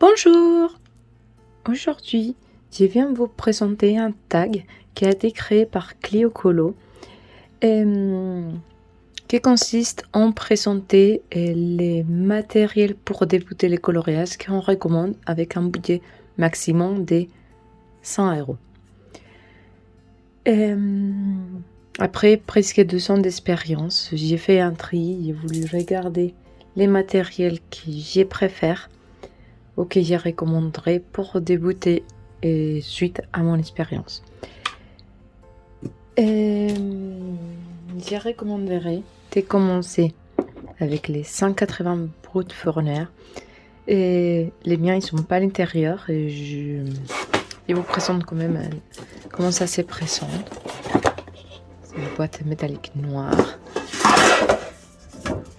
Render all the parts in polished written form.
Bonjour! Aujourd'hui, je viens vous présenter un tag qui a été créé par Clio Colo qui consiste en présenter les matériels pour débuter le coloriage qu'on recommande avec un budget maximum de 100 €. Après presque 2 ans d'expérience, j'ai fait un tri, j'ai voulu regarder les matériels que je préfère ou que je recommanderais pour débuter suite à mon expérience. Je recommanderais de commencer avec les 180 Brut Forner. Et les miens, ils sont pas à l'intérieur. Et je vous présente quand même comment ça se présente. C'est une boîte métallique noire.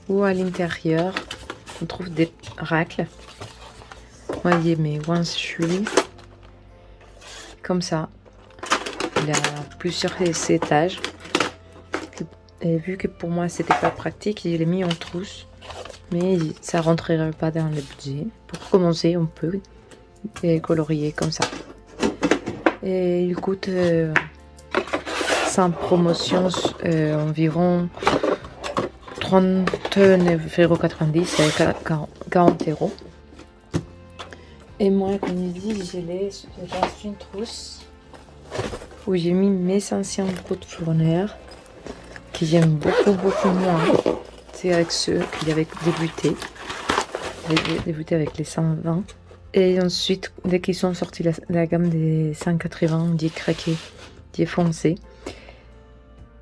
Ou à l'intérieur, on trouve des racles. Voyez mes one-three. Comme ça. Il a plusieurs étages. Et vu que pour moi c'était pas pratique, je l'ai mis en trousse. Mais ça rentrerait pas dans le budget. Pour commencer, on peut colorier comme ça. Et il coûte sans promotion environ 39,90 € et 40 €. Et moi, comme je dis, je l'ai dans une trousse où j'ai mis mes anciens Brut Forner que j'aime beaucoup moins. C'est avec ceux qui avaient débuté. J'ai débuté avec les 120. Et ensuite, dès qu'ils sont sortis la gamme des 180, j'ai craqué, j'ai foncé.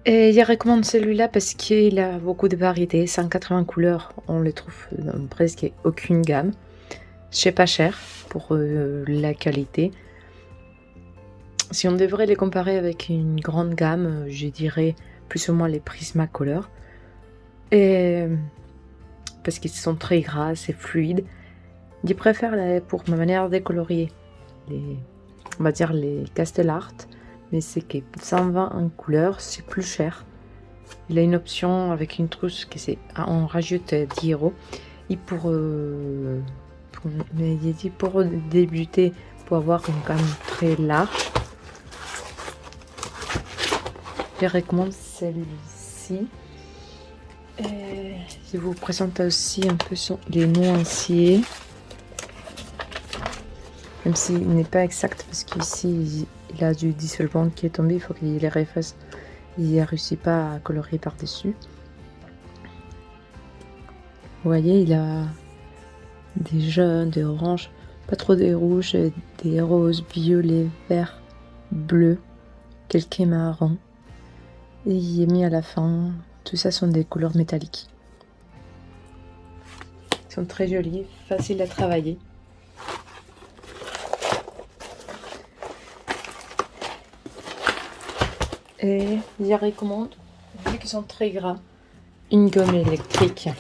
Et je recommande celui-là parce qu'il a beaucoup de variétés. 180 couleurs, on les trouve dans presque aucune gamme. C'est pas cher pour la qualité. Si on devrait les comparer avec une grande gamme, je dirais plus ou moins les Prismacolor. Et parce qu'ils sont très gras, et fluides. Je préfère pour ma manière de colorier on va dire les Castellart, mais c'est que 120 en couleur, c'est plus cher. Il a une option avec une trousse qui on rajoute 10 €. Et pour débuter, pour avoir une gamme très large, je recommande celui-ci. Je vous présente aussi un peu les noms entiers. Même s'il n'est pas exact, parce qu'ici il a du dissolvant qui est tombé, il faut qu'il les refasse. Il n'a réussi pas à colorier par-dessus. Vous voyez, il a des jaunes, des oranges, pas trop des rouges, des roses, violets, verts, bleus, quelques marrons. Et il est mis à la fin. Tout ça sont des couleurs métalliques. Ils sont très jolis, faciles à travailler. Et je recommande, vu qu'ils sont très gras, une gomme électrique.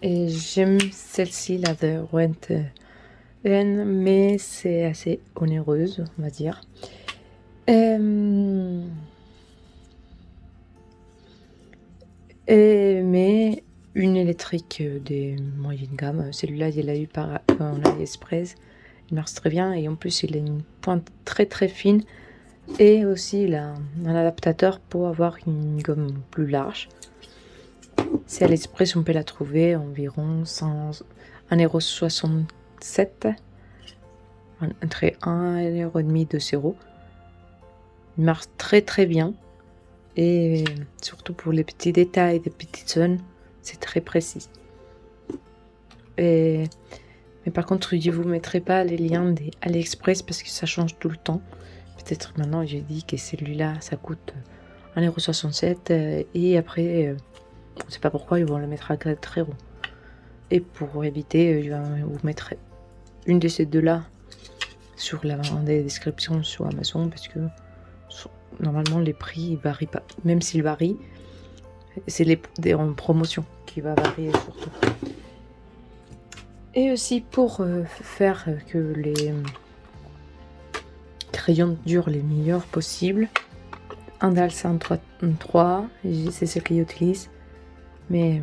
Et j'aime celle-ci, la de Rent, mais c'est assez onéreuse, on va dire. Mais une électrique de moyenne gamme, celui-là, il l'a eu en AliExpress. Il marche très bien et en plus, il a une pointe très très fine. Et aussi, il a un adaptateur pour avoir une gomme plus large. C'est à l'Express, on peut la trouver environ 1,67 €, entre 1,5 € et 2 €. Il marche très très bien. Et surtout pour les petits détails, des petites zones, c'est très précis. Mais par contre, je ne vous mettrai pas les liens des AliExpress parce que ça change tout le temps. Peut-être maintenant, j'ai dit que celui-là, ça coûte 1,67 € et après, on ne sait pas pourquoi, ils vont le mettre à 4 €. Et pour éviter, je vais vous mettre une de ces deux-là sur la description sur Amazon parce que normalement, les prix ils varient pas. Même s'ils varient, c'est en promotion qui va varier surtout. Et aussi pour faire que les crayons durent les meilleurs possibles, un DAL 103, c'est ce que j'utilise. Mais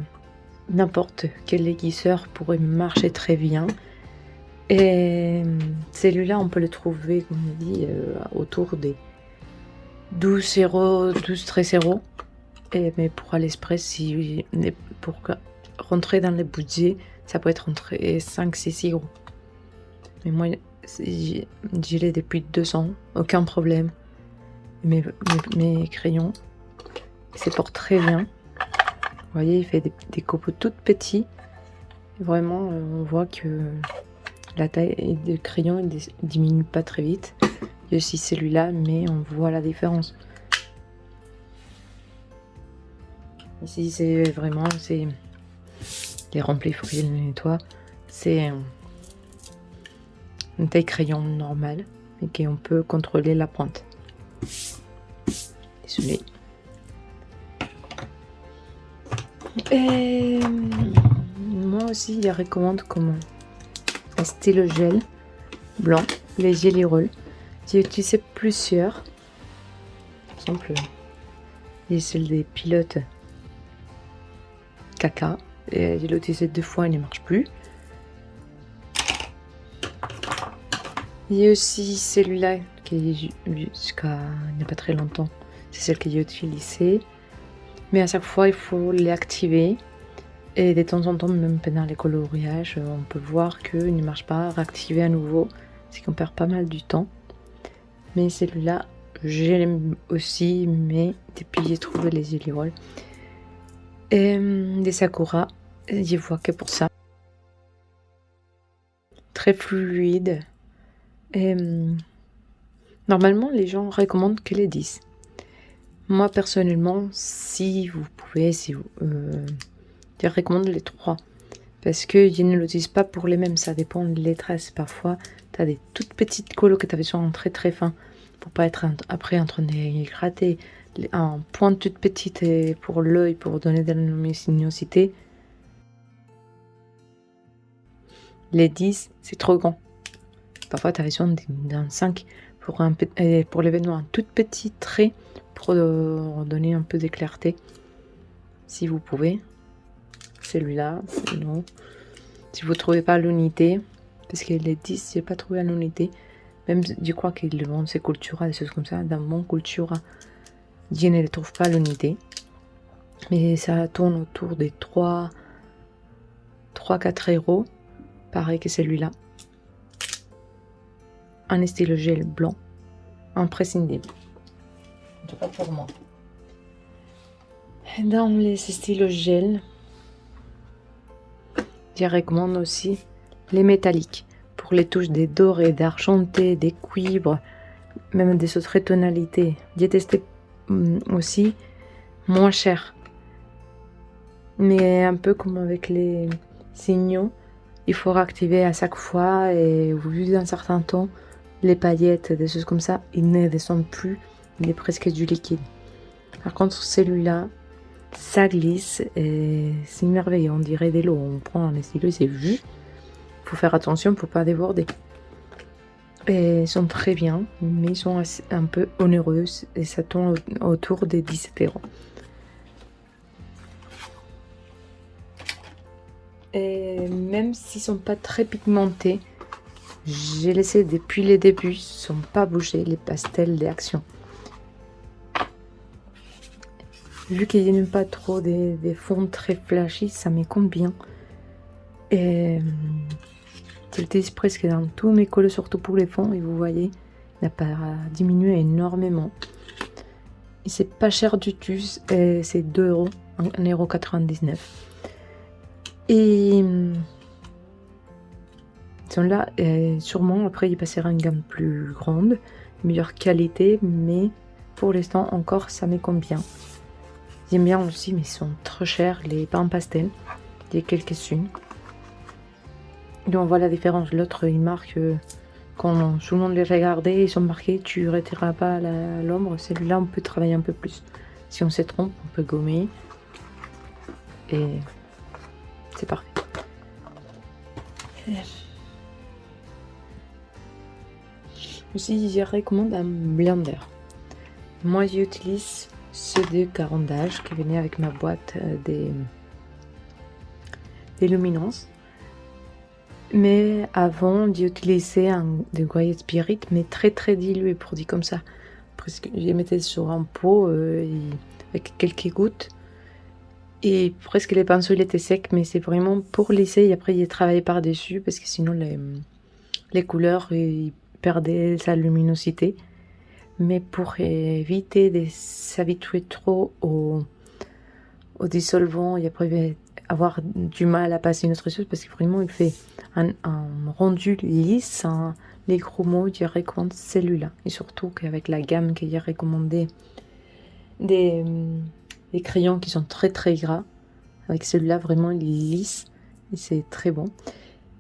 n'importe quel aiguiseur pourrait marcher très bien. Et celui-là, on peut le trouver, comme on dit, autour des 12 €, 12-13 €. Mais pour AliExpress, pour rentrer dans les budgets, ça peut être entre 5-6 €. Mais moi, j'y l'ai depuis 2 ans, aucun problème. Mes crayons, il se porte très bien. Vous voyez, il fait des copeaux tout petits. Vraiment, on voit que la taille du crayon ne diminue pas très vite. Il y a aussi celui-là, mais on voit la différence. Ici, c'est vraiment, les remplis, il faut que je le nettoie. C'est une taille crayon normale, mais qu'on peut contrôler la pointe. Désolée. Et moi aussi, je recommande comme un stylo gel blanc, les Jelly Roll. J'ai utilisé plusieurs. Par exemple, il y a celle des pilotes caca. Et je l'ai utilisé 2 fois, il ne marche plus. Il y a aussi celui-là qui est jusqu'à il n'y a pas très longtemps. C'est celle que j'ai utilisée. Mais à chaque fois, il faut l'activer. Et de temps en temps, même pendant les coloriages, on peut voir qu'il ne marche pas. Réactiver à nouveau, c'est qu'on perd pas mal du temps. Mais celui-là, j'aime aussi. Mais depuis, j'ai trouvé les Jelly Roll. Et des Sakura, je vois que pour ça. Très fluide. Et normalement, les gens recommandent que les 10. Moi, personnellement, si vous pouvez, je recommande les 3. Parce que je ne l'utilise pas pour les mêmes. Ça dépend des traces. Parfois, tu as des toutes petites colos que tu as besoin très très fin. Pour pas être après en train de gratter. En pointe toute petite pour l'œil, pour donner de la luminosité. Les 10, c'est trop grand. Parfois, tu as besoin d'un 5 pour l'événement. Un tout petit trait pour donner un peu de clarté. Si vous pouvez. Celui-là, sinon. Si vous ne trouvez pas l'unité, parce que les 10, je n'ai pas trouvé l'unité. Même, je crois qu'ils le vendent, c'est Cultura, des choses comme ça. Dans mon Cultura, je ne trouve pas l'unité. Mais ça tourne autour des 3-4 €. Pareil que celui-là. Un stylo gel blanc. Imprescindible. En tout cas pour moi. Dans les stylos gel, je recommande aussi les métalliques. Pour les touches des dorés, d'argentés, des cuivres, même des autres tonalités. J'ai testé aussi moins cher. Mais un peu comme avec les signaux, il faut réactiver à chaque fois et au bout d'un certain temps, les paillettes, des choses comme ça, ils ne descendent plus, il est presque du liquide. Par contre, celui-là, ça glisse et c'est merveilleux, on dirait de l'eau. On prend un stylo et c'est vu. Il faut faire attention pour ne pas déborder. Et ils sont très bien, mais ils sont un peu onéreux et ça tourne autour des 17 €. Et même s'ils ne sont pas très pigmentés, j'ai laissé depuis les débuts, ils ne sont pas bougés, les pastels d'Action. Vu que je n'aime pas trop des fonds très flashy, ça me convient. Et je l'utilise presque dans tous mes colos, surtout pour les fonds. Et vous voyez, il n'a pas diminué énormément. Et c'est pas cher du tout, c'est 2 €, 1,99 €. Et là, sûrement après il passera une gamme plus grande, meilleure qualité, mais pour l'instant encore ça me convient. J'aime bien aussi, mais ils sont trop chers, les pans pastel. Il y a quelques-unes. Donc on voit la différence. L'autre il marque quand tout le monde les regardait, ils sont marqués tu ne retireras pas l'ombre. Celui-là on peut travailler un peu plus. Si on se trompe, on peut gommer. Et c'est parfait. Aussi, je recommande un blender. Moi, j'utilise ceux de 40 d'âge qui venaient avec ma boîte des luminances. Mais avant, j'utilisais des Quiet Spirit, mais très très dilué, pour dire comme ça. Presque, je les mettais sur un pot avec quelques gouttes. Et presque les pinceaux étaient secs, mais c'est vraiment pour lisser. Et après, j'ai travaillé par-dessus, parce que sinon les couleurs ils perdaient sa luminosité. Mais pour éviter de s'habituer trop au dissolvant et après avoir du mal à passer une autre chose, parce que vraiment il fait un rendu lisse, les gros mots, je recommande celui-là. Et surtout qu'avec la gamme que j'ai recommandé des crayons qui sont très très gras, avec celui-là vraiment il est lisse et c'est très bon.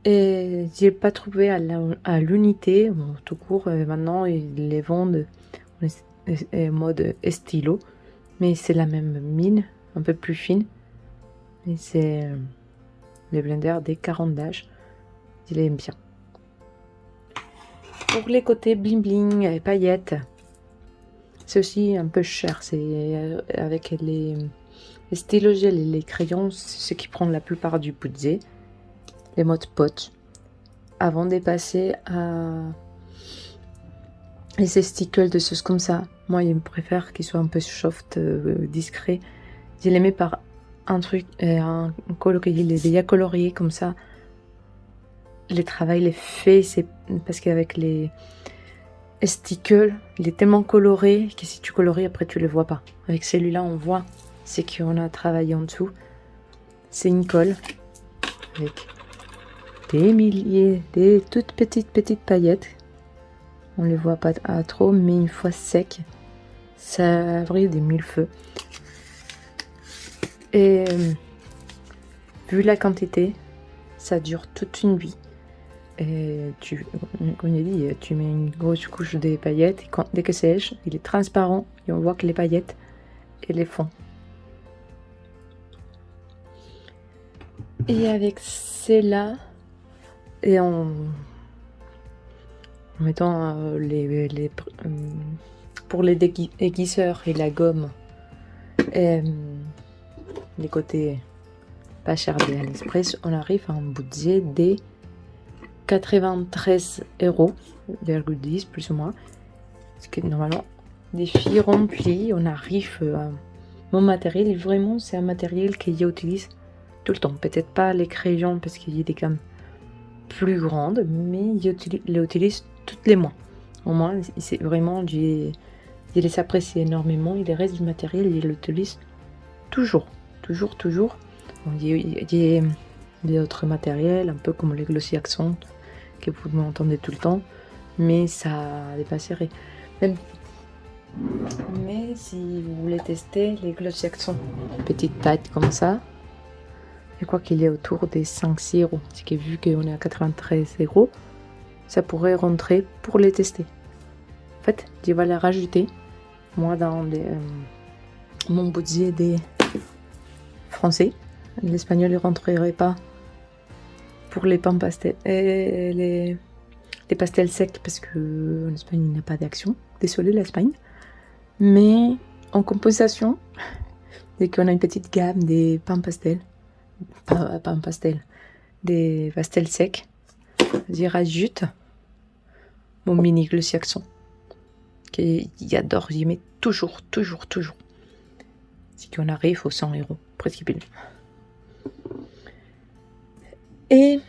Et j'ai pas trouvé à l'unité, bon, tout court, maintenant ils les vendent en mode stylo, mais c'est la même mine, un peu plus fine. Et c'est les blenders des 40 d'âge. Je les aime bien. Pour les côtés bling bling et paillettes, c'est aussi un peu cher. C'est avec les stylos gel et les crayons, c'est ce qui prend la plupart du budget. Les modes pot. Avant de passer à les sticles de choses comme ça, moi, je préfère qu'ils soient un peu soft, discret. Je les mets par un truc, un colo que il est déjà colorié comme ça. Le travail, les fait, c'est parce qu'avec les sticles, il est tellement coloré que si tu colories, après tu le vois pas. Avec celui-là, on voit ce qu'on a travaillé en dessous. C'est une colle avec des toutes petites paillettes. On les voit pas trop, mais une fois sec, ça brille des mille feux. Et vu la quantité, ça dure toute une vie. Et comme je dis, tu mets une grosse couche de paillettes, et dès que sèche, il est transparent et on voit que les paillettes et les fond. Et avec celle-là, et en mettant pour les aiguiseurs et la gomme, les côtés pas chers de AliExpress, on arrive à un budget de 93,10 € plus ou moins. Parce que normalement, des filles remplies, on arrive à mon matériel. Et vraiment, c'est un matériel que j'utilise tout le temps. Peut-être pas les crayons parce qu'il y a des gammes plus grandes, mais je les utilise tous les mois. Au moins, c'est vraiment, je les apprécie énormément. Et le reste du matériel, je l'utilise toujours. Bon, il y a d'autres matériels, un peu comme les Glossy Accent, que vous m'entendez tout le temps, mais ça dépasserait. Mais si vous voulez tester les Glossy Accent, petite taille comme ça, je crois qu'il est autour des 5-6 €. C'est que vu qu'on est à 93 €, ça pourrait rentrer pour les tester. En fait, je vais les rajouter, moi, dans mon budget des français. L'espagnol ne rentrerait pas pour les pains pastels et les pastels secs parce que en Espagne il n'y a pas d'action. Désolé l'Espagne. Mais en compensation, dès qu'on a une petite gamme des pains pastels, des pastels secs, j'y rajoute mon mini Glossy Accent que j'adore, j'y mets toujours. C'est qu'on arrive aux 100 € presque pile. Et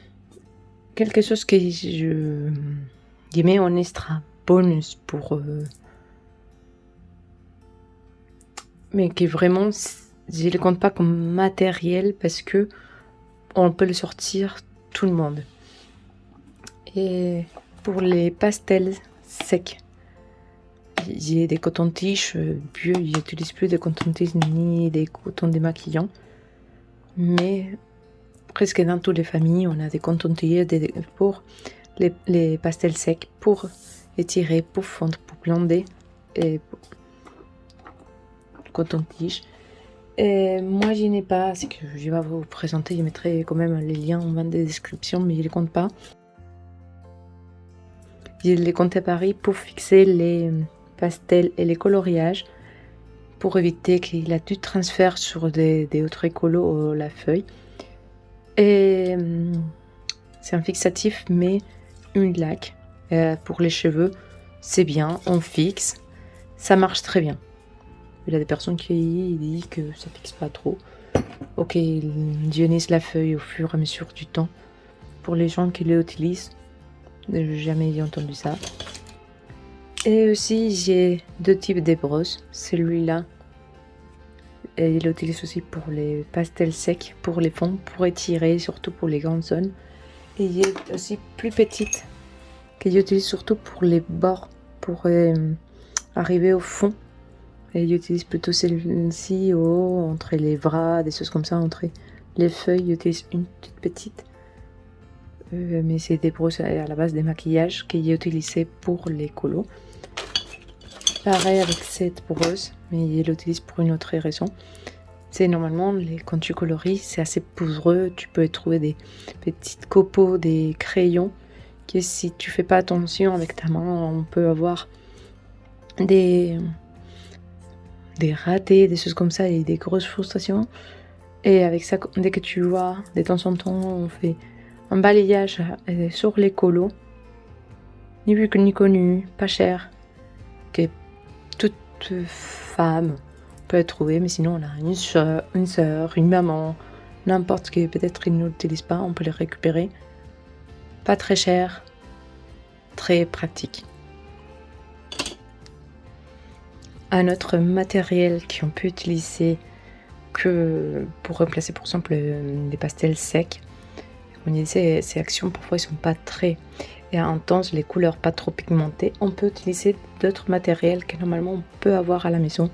quelque chose que je mets en extra bonus pour mais qui vraiment je le compte pas comme matériel parce que on peut le sortir tout le monde. Et pour les pastels secs, j'ai des cotons-tiges vieux, j'utilise plus de cotons-tiges ni des cotons démaquillants, mais presque dans toutes les familles, on a des cotons-tiges pour les pastels secs, pour étirer, pour fondre, pour blender et coton-tige. Et moi, je n'ai pas, c'est que je vais vous présenter, je mettrai quand même les liens en bas de description, mais je ne les compte pas. Je les compte à Paris pour fixer les pastels et les coloriages, pour éviter qu'il y ait du transfert sur des autres colos ou la feuille. Et c'est un fixatif, mais une laque. Pour les cheveux, c'est bien, on fixe. Ça marche très bien. Il y a des personnes qui disent que ça fixe pas trop. Ok, ils dionysent la feuille au fur et à mesure du temps. Pour les gens qui l'utilisent, je n'ai jamais entendu ça. Et aussi, j'ai 2 types de brosses. Celui-là, et il l'utilise aussi pour les pastels secs, pour les fonds, pour étirer, surtout pour les grandes zones. Et il y a aussi plus petite, que j'utilise surtout pour les bords, pour arriver au fond. Et j'utilise plutôt celle-ci entre les bras, des choses comme ça, entre les feuilles. J'utilise une toute petite. Mais c'est des brosses à la base des maquillages que j'ai utilisées pour les colos. Pareil avec cette brosse, mais je l'utilise pour une autre raison. C'est normalement, quand tu colories, c'est assez poudreux. Tu peux trouver des petites copeaux, des crayons, que si tu fais pas attention avec ta main, on peut avoir des ratés, des choses comme ça, et des grosses frustrations. Et avec ça, dès que tu vois, de temps en temps, on fait un balayage sur les colos, ni vu que ni connu, pas cher, que toute femme peut trouver, mais sinon on a une sœur, une maman, n'importe qui peut-être ils ne l'utilisent pas, on peut les récupérer. Pas très cher, très pratique. Un autre matériel qu'on peut utiliser que pour remplacer par exemple les pastels secs. Comme on disait, ces actions parfois ils sont pas très intenses, les couleurs pas trop pigmentées. On peut utiliser d'autres matériels que normalement on peut avoir à la maison.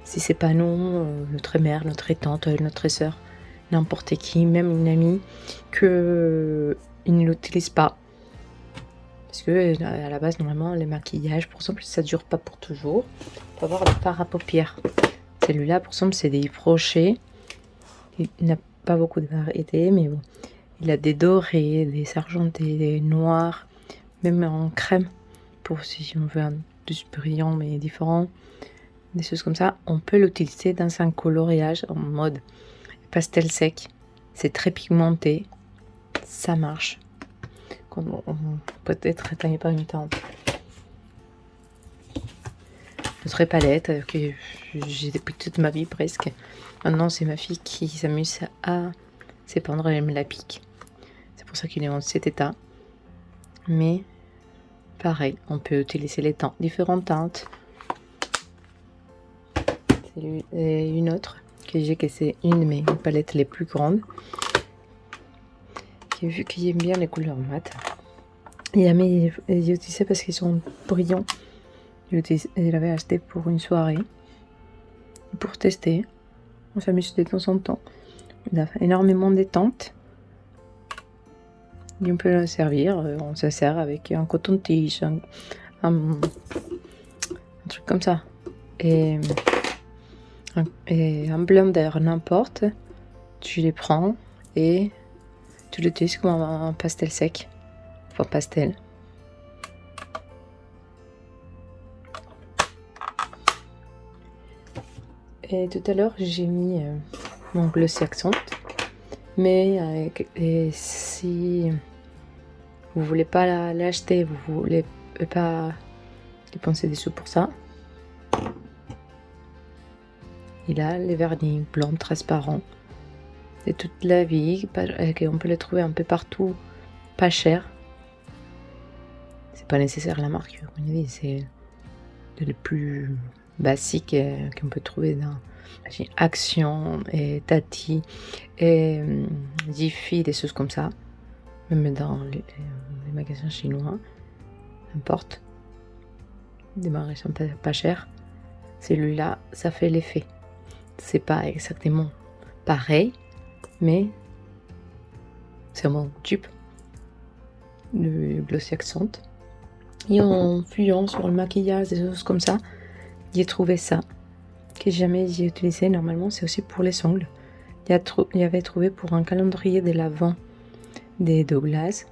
Si c'est pas nous, notre mère, notre tante, notre sœur, n'importe qui, même une amie, qu'ils ne l'utilisent pas. Parce que à la base, normalement, les maquillages, par exemple, ça dure pas pour toujours. On peut avoir le fard à paupières. Celui-là, par exemple, c'est des brochets. Il n'a pas beaucoup de variétés, mais bon. Il a des dorés, des argentés, des noirs, même en crème, pour si on veut un plus brillant mais différent. Des choses comme ça. On peut l'utiliser dans un coloriage en mode pastel sec. C'est très pigmenté. Ça marche. Peut-être éteigné par une teinte. Notre palette que j'ai depuis toute ma vie presque. Maintenant c'est ma fille qui s'amuse à s'épandre, elle me la pique. C'est pour ça qu'il est en cet état. Mais pareil, on peut utiliser les teintes, différentes teintes. C'est une autre que j'ai, que c'est une de mes palettes les plus grandes. J'ai vu qu'il aime bien les couleurs mat. J'ai utilisé parce qu'ils sont brillants. Je l'avais acheté pour une soirée, pour tester. On s'amuse de temps en temps. Il a énormément de teintes. Et on peut le servir. On se sert avec un coton-tige, un truc comme ça. Et un blender, n'importe. Tu les prends et tu l'utilises comme un pastel sec. Enfin, pastel. Et tout à l'heure, j'ai mis mon glossy accent. Mais si vous voulez pas l'acheter, vous voulez pas dépenser des sous pour ça, il a les vernis blancs transparents. C'est toute la vie, on peut les trouver un peu partout, pas cher. C'est pas nécessaire la marque, comme on dit, c'est le plus basique qu'on peut trouver dans Action et Tati et Jiffy, des choses comme ça, même dans les magasins chinois, n'importe, des magasins pas chers. Celui-là, ça fait l'effet. C'est pas exactement pareil, mais c'est un bon dupe de Glossy Accent. Et en fuyant sur le maquillage, des choses comme ça, j'ai trouvé ça, que jamais j'ai utilisé. Normalement, c'est aussi pour les ongles. Il y avait trouvé pour un calendrier de l'Avent des Douglas.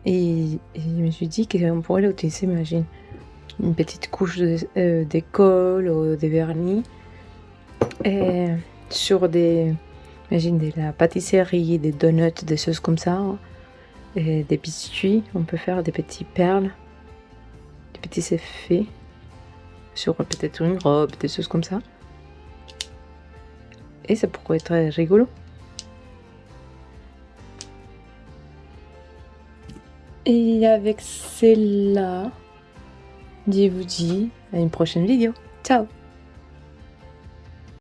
Et je me suis dit qu'on pourrait l'utiliser, imagine, une petite couche de colle ou de vernis sur des Imagine de la pâtisserie, des donuts, des choses comme ça. Et des biscuits, on peut faire des petites perles, des petits effets sur peut-être une robe, des choses comme ça. Et ça pourrait être rigolo. Et avec celle-là, je vous dis à une prochaine vidéo. Ciao!